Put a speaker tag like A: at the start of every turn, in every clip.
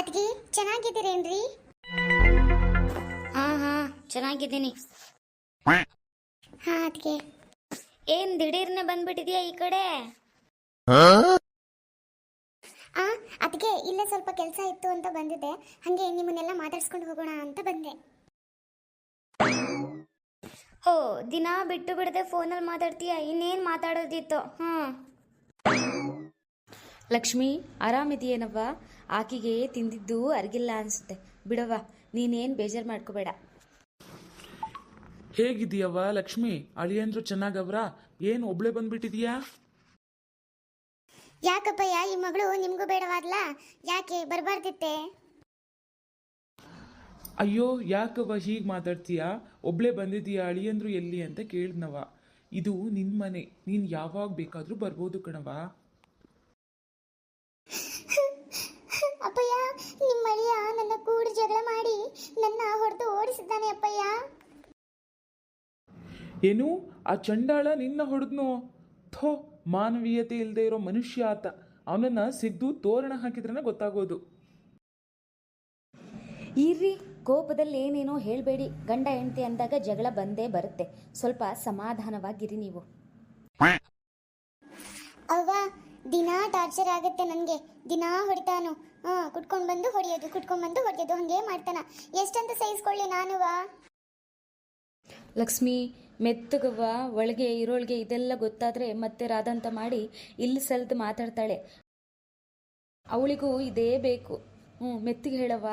A: ಅದ್ಗಿ ಚೆನ್ನಾಗಿದ್ದೀರೇನ್ರಿ?
B: ಹಾ ಚೆನ್ನಾಗಿದ್ದೀನಿ.
A: ಹಾ ಅದ್ಗೆ
B: ಏನ್ ದಿಢೀರ್ನೆ ಬಂದ್ಬಿಟ್ಟಿದ್ಯಾ ಈ ಕಡೆ?
A: ಆ ಅದ್ಗೆ ಇಲ್ಲೇ ಸ್ವಲ್ಪ ಕೆಲಸ ಇತ್ತು ಅಂತ ಬಂದಿದ್ದೆ. ಹಂಗೆ ನಿಮ್ಮನ್ನೆಲ್ಲ ಮಾತಾಡ್ಸ್ಕೊಂಡು ಹೋಗೋಣ ಅಂತ ಬಂದೆ.
B: ಓ, ದಿನ ಬಿಟ್ಟು ಬಿಡದೆ ಫೋನಲ್ಲಿ ಮಾತಾಡ್ತೀಯ, ಇನ್ನೇನ್ ಮಾತಾಡೋದಿತ್ತು?
C: ಲಕ್ಷ್ಮಿ, ಆರಾಮಿದೆಯೇನವ್ವ? ಆಕಿಗೆ ತಿಂದಿದ್ದು ಅರ್ಗಿಲ್ಲ ಅನ್ಸುತ್ತೆ. ಬಿಡವ್ವ, ನೀನೇನು ಬೇಜಾರು ಮಾಡ್ಕೋಬೇಡ.
D: ಹೇಗಿದೀಯವ್ವ ಲಕ್ಷ್ಮಿ? ಅಳಿಯಂದ್ರು ಚೆನ್ನಾಗವ್ರ? ಏನು ಒಬ್ಳೆ ಬಂದ್ಬಿಟ್ಟಿದೀಯಾ?
A: ಯಾಕಪ್ಪಯ್ಯ, ಈ ಮಗಳು ನಿಮ್ಗೂ ಬೇಡವಾದ್ಲಾ? ಯಾಕೆ ಬರಬಾರ್ದಿತ್ತೆ?
D: ಅಯ್ಯೋ, ಯಾಕವ್ವ ಹೀಗೆ ಮಾತಾಡ್ತೀಯಾ? ಒಬ್ಳೆ ಬಂದಿದೀಯಾ? ಅಳಿಯಂದ್ರು ಎಲ್ಲಿ ಅಂತ ಕೇಳಿದ್ನವ. ಇದು ನಿನ್ ಮನೆ, ನೀನ್ ಯಾವಾಗ ಬೇಕಾದ್ರೂ ಬರ್ಬೋದು ಕಣವ.
A: ಅಪ್ಪಯ್ಯ, ನಿಮ್ಮ ಅಳಿಯ ನನ್ನ ಕೂಡ ಜಗಳ ಮಾಡಿ ನನ್ನ ಹೊಡೆದು ಓಡಿಸಿದ್ದಾನೆ ಅಪ್ಪಯ್ಯ.
D: ಏನು? ಆ ಚಂಡಾಳ ನಿನ್ನ ಹೊಡೆದ್ನೋ? ಥೋ, ಮಾನವೀಯತೆ ಇಲ್ಲದೆ ಇರೋ ಮನುಷ್ಯ ಆತ. ಅವನನ್ನ ಸಿದ್ದು ತೋರಣ ಹಾಕಿದ್ರನ ಗೊತ್ತಾಗೋದು.
C: ಇರ್ರಿ, ಕೋಪದಲ್ಲಿ ಏನೇನೋ ಹೇಳಬೇಡಿ. ಗಂಡ ಹೆಂಡತಿ ಅಂದಾಗ ಜಗಳ ಬಂದೇ ಬರುತ್ತೆ. ಸ್ವಲ್ಪ ಸಮಾಧಾನವಾಗಿರಿ ನೀವು.
A: ಅವ್ವ, ದಿನಾ ಟಾರ್ಚರ್ ಆಗುತ್ತೆ ನನಗೆ. ದಿನಾ ಹೊಡಿತಾನು. ಕುಟ್ಕೊಂಡು ಬಂದು ಹೊಡೆಯೋದು, ಕುಟ್ಕೊಂಡು ಬಂದು ಹೊಡೆಯೋದು, ಹಂಗೆ ಮಾಡ್ತಾನ. ಎಷ್ಟಂತ ಸಹಿಸ್ಕೊಳ್ಳಿ ನಾನುವ?
C: ಲಕ್ಷ್ಮಿ, ಮೆತ್ತಗವ್ವ. ಒಳಗೆ ಇರೋಳ್ಗೆ ಇದೆಲ್ಲ ಗೊತ್ತಾದರೆ ಮತ್ತೆ ರಾದಂತ ಮಾಡಿ ಇಲ್ಲಿ ಸಲ್ದು ಮಾತಾಡ್ತಾಳೆ. ಅವಳಿಗೂ ಇದೇ ಬೇಕು. ಮೆತ್ತಿಗೆ ಹೇಳವ್ವ.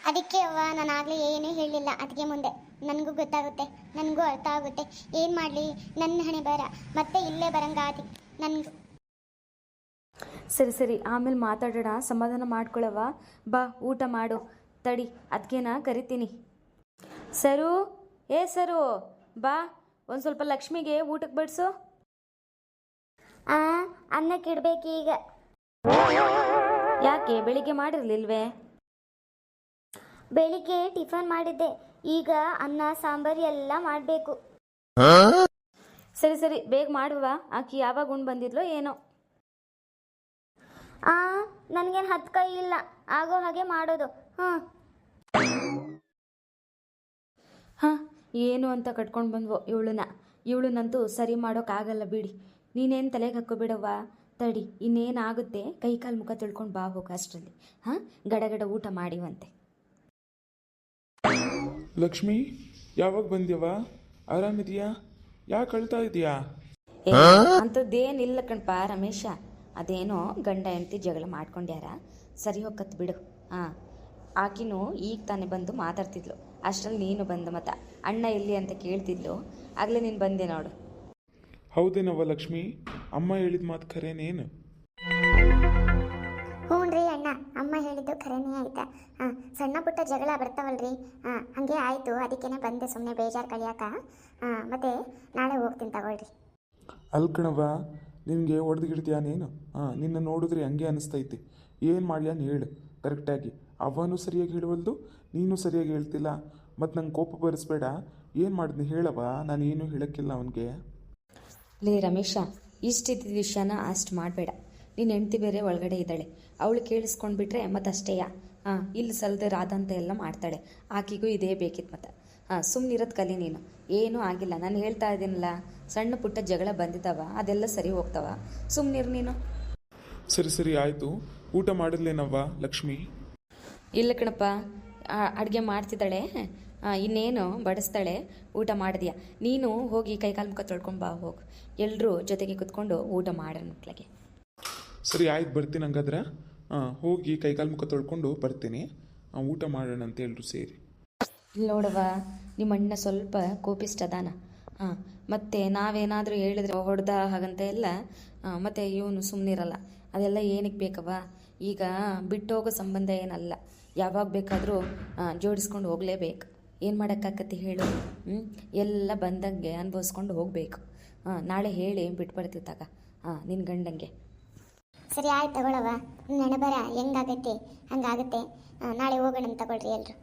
A: ಅದಕ್ಕೆ ಅವ್ವ, ನಾನು ಆಗಲೇ ಏನೂ ಹೇಳಲಿಲ್ಲ. ಅದಕ್ಕೆ ಮುಂದೆ ನನಗೂ ಗೊತ್ತಾಗುತ್ತೆ, ನನಗೂ ಅರ್ಥ ಆಗುತ್ತೆ. ಏನು ಮಾಡಲಿ, ನನ್ನ ಹಣೆ ಬರ ಮತ್ತೆ ಇಲ್ಲೇ ಬರಂಗಾದಿ ನನಗೂ.
C: ಸರಿ ಸರಿ, ಆಮೇಲೆ ಮಾತಾಡೋಣ. ಸಮಾಧಾನ ಮಾಡ್ಕೊಳ್ಳವ. ಬಾ, ಊಟ ಮಾಡು. ತಡಿ, ಅದಕ್ಕೇನ ಕರಿತೀನಿ. ಸರು, ಏ ಸರು, ಬಾ, ಒಂದು ಸ್ವಲ್ಪ ಲಕ್ಷ್ಮಿಗೆ ಊಟಕ್ಕೆ ಬಡಿಸು.
B: ಅನ್ನಕ್ಕೆ ಇಡ್ಬೇಕು ಈಗ.
C: ಯಾಕೆ, ಬೆಳಿಗ್ಗೆ ಮಾಡಿರ್ಲಿಲ್ವೇ?
B: ಬೆಳಿಗ್ಗೆ ಟಿಫನ್ ಮಾಡಿದ್ದೆ, ಈಗ ಅನ್ನ ಸಾಂಬಾರು ಎಲ್ಲ ಮಾಡಬೇಕು.
C: ಸರಿ ಸರಿ, ಬೇಗ ಮಾಡುವ. ಆಕಿ ಯಾವಾಗ ಉಂಡು ಬಂದಿದ್ಲೋ ಏನೋ.
B: ನನಗೇನು 10 ಕೈ ಇಲ್ಲ, ಆಗೋ ಹಾಗೆ ಮಾಡೋದು.
C: ಏನು ಅಂತ ಕಟ್ಕೊಂಡು ಬಂದ್ವೋ ಇವಳನ್ನಂತೂ ಸರಿ ಮಾಡೋಕ್ಕಾಗಲ್ಲ ಬಿಡಿ. ನೀನೇನು ತಲೆಗೆ ಹಾಕ್ಕೋಬಿಡವ್ವ. ತಡಿ, ಇನ್ನೇನಾಗುತ್ತೆ, ಕೈ ಕಾಲು ಮುಖ ತಿಳ್ಕೊಂಡು ಬಾ ಹೋಗ ಅಷ್ಟರಲ್ಲಿ. ಗಡಗಡ ಊಟ ಮಾಡಿವಂತೆ.
D: ಲಕ್ಷ್ಮಿ, ಯಾವಾಗ ಬಂದ್ಯವ? ಆರಾಮಿದೆಯಾ? ಯಾಕೆ ಅಳ್ತಾ ಇದೀಯಾ?
C: ಅಂಥದ್ದೇನಿಲ್ಲ ಕಣ್ಪ ರಮೇಶ. ಅದೇನೋ ಗಂಡ ಹೆಂಡತಿ ಜಗಳ ಮಾಡ್ಕೊಂಡ್ಯಾರ, ಸರಿ ಹೋಗತ್ ಬಿಡು. ಆಕಿನೂ ಈಗ ತಾನೇ ಬಂದು ಮಾತಾಡ್ತಿದ್ಲು. ಅಷ್ಟರಲ್ಲಿ ನೀನು ಬಂದ ಮತ್ತ ಅಣ್ಣ ಎಲ್ಲಿ ಅಂತ ಕೇಳ್ತಿದ್ಲು. ಆಗಲೇ ನೀನು ಬಂದೆ ನೋಡು.
D: ಹೌದೇನವ್ವ ಲಕ್ಷ್ಮಿ? ಅಮ್ಮ ಹೇಳಿದ ಮಾತು ಖರೇನೇನು?
A: ಹ್ಞೂ ರೀ ಅಣ್ಣ, ಅಮ್ಮ ಹೇಳಿದ್ದು ಖರೇನೇ ಆಯ್ತಾ. ಸಣ್ಣ ಪುಟ್ಟ ಜಗಳ ಬರ್ತಾವಲ್ರಿ, ಹಾಗೆ ಆಯಿತು. ಅದಕ್ಕೇನೆ ಬಂದೆ ಸುಮ್ಮನೆ ಬೇಜಾರು ಕಳಿಯಾಕ. ಮತ್ತೆ ನಾಳೆ ಹೋಗ್ತೀನಿ ತಗೊಳ್ರಿ.
D: ಅಲ್ಕಣವ್ವ, ನಿನಗೆ ಹೊಡೆದ್ಗಿಡ್ತೀಯಾ ನೀನು? ನಿನ್ನ ನೋಡಿದ್ರೆ ಹಂಗೆ ಅನಿಸ್ತೈತಿ. ಏನು ಮಾಡ್ಯಾನ ಹೇಳು ಕರೆಕ್ಟಾಗಿ. ಅವನು ಸರಿಯಾಗಿ ಹೇಳುವಲ್ದು, ನೀನು ಸರಿಯಾಗಿ ಹೇಳ್ತಿಲ್ಲ. ಮತ್ತು ನಂಗೆ ಕೋಪ ಬರಿಸ್ಬೇಡ. ಏನು ಮಾಡಿದ್ನಿ ಹೇಳವ? ನಾನು ಏನು ಹೇಳೋಕ್ಕಿಲ್ಲ ಅವನಿಗೆ.
C: ಲೇ ರಮೇಶ, ಇಷ್ಟಿದ್ದ ವಿಷಯನ ಅಷ್ಟು ಮಾಡಬೇಡ. ನೀನು ಹೆಂಡ್ತಿ ಬೇರೆ ಒಳಗಡೆ ಇದ್ದಾಳೆ, ಅವಳು ಕೇಳಿಸ್ಕೊಂಡ್ಬಿಟ್ರೆ ಮತ್ತಷ್ಟೇಯ. ಇಲ್ಲಿ ಸಲ್ದೆ ರಾದಂತ ಎಲ್ಲ ಮಾಡ್ತಾಳೆ. ಆಕಿಗೂ ಇದೇ ಬೇಕಿತ್ತು ಮತ್ತೆ. ಸುಮ್ಮನಿರೋದು ಕಲಿ ನೀನು. ಏನೂ ಆಗಿಲ್ಲ, ನಾನು ಹೇಳ್ತಾ ಇದ್ದೀನಲ್ಲ. ಸಣ್ಣ ಪುಟ್ಟ ಜಗಳ ಬಂದಿದ್ದಾವ, ಅದೆಲ್ಲ ಸರಿ ಹೋಗ್ತಾವ. ಸುಮ್ಮನಿರು ನೀನು.
D: ಸರಿ ಸರಿ ಆಯಿತು. ಊಟ ಮಾಡಿದ್ಲೇನವ್ವ ಲಕ್ಷ್ಮಿ?
C: ಇಲ್ಲ ಕಣಪ್ಪ, ಅಡುಗೆ ಮಾಡ್ತಿದ್ದಾಳೆ. ಇನ್ನೇನು ಬಡಿಸ್ತಾಳೆ. ಊಟ ಮಾಡಿದ್ಯಾ? ನೀನು ಹೋಗಿ ಕೈಕಾಲು ಮುಖ ತೊಳ್ಕೊಂಡು ಬಾ ಹೋಗು. ಎಲ್ಲರೂ ಜೊತೆಗೆ ಕುತ್ಕೊಂಡು ಊಟ ಮಾಡೋಣ ಮಕ್ಕಳಿಗೆ.
D: ಸರಿ ಆಯ್ತು, ಬರ್ತೀನಿ ಹಂಗಾದ್ರೆ. ಹೋಗಿ ಕೈಕಾಲು ಮುಖ ತೊಳ್ಕೊಂಡು ಬರ್ತೀನಿ. ಊಟ ಮಾಡೋಣ ಅಂತ ಎಲ್ಲರೂ ಸೇರಿ.
C: ಇಲ್ಲಿ ನೋಡವ್ವ, ನಿಮ್ಮ ಅಣ್ಣ ಸ್ವಲ್ಪ ಕೋಪಿಷ್ಟ ಅದಾನ. ಮತ್ತು ನಾವೇನಾದರೂ ಹೇಳಿದ್ರೆ ಹೊಡೆದ ಹಾಗಂತ ಎಲ್ಲ ಮತ್ತು ಇವನು ಸುಮ್ಮನಿರಲ್ಲ. ಅದೆಲ್ಲ ಏನಕ್ಕೆ ಬೇಕವ್ವ? ಈಗ ಬಿಟ್ಟು ಹೋಗೋ ಸಂಬಂಧ ಏನಲ್ಲ. ಯಾವಾಗ ಬೇಕಾದರೂ ಜೋಡಿಸ್ಕೊಂಡು ಹೋಗಲೇಬೇಕು. ಏನು ಮಾಡೋಕ್ಕಾಗತ್ತೆ ಹೇಳು? ಎಲ್ಲ ಬಂದಂಗೆ ಅನುಭವಿಸ್ಕೊಂಡು ಹೋಗಬೇಕು. ನಾಳೆ ಹೇಳಿ ಬಿಟ್ಬರ್ತೀವಿ ತಗ ನಿನ್ನ ಗಂಡಂಗೆ.
A: ಸರಿ ಆಯ್ತು ತಗೊಳವ. ನನ್ನ ಬರ ಹೆಂಗಾಗತ್ತೆ ಹಂಗಾಗುತ್ತೆ. ನಾಳೆ ಹೋಗೋಣ ತಗೊಳ್ರಿ ಎಲ್ಲರೂ.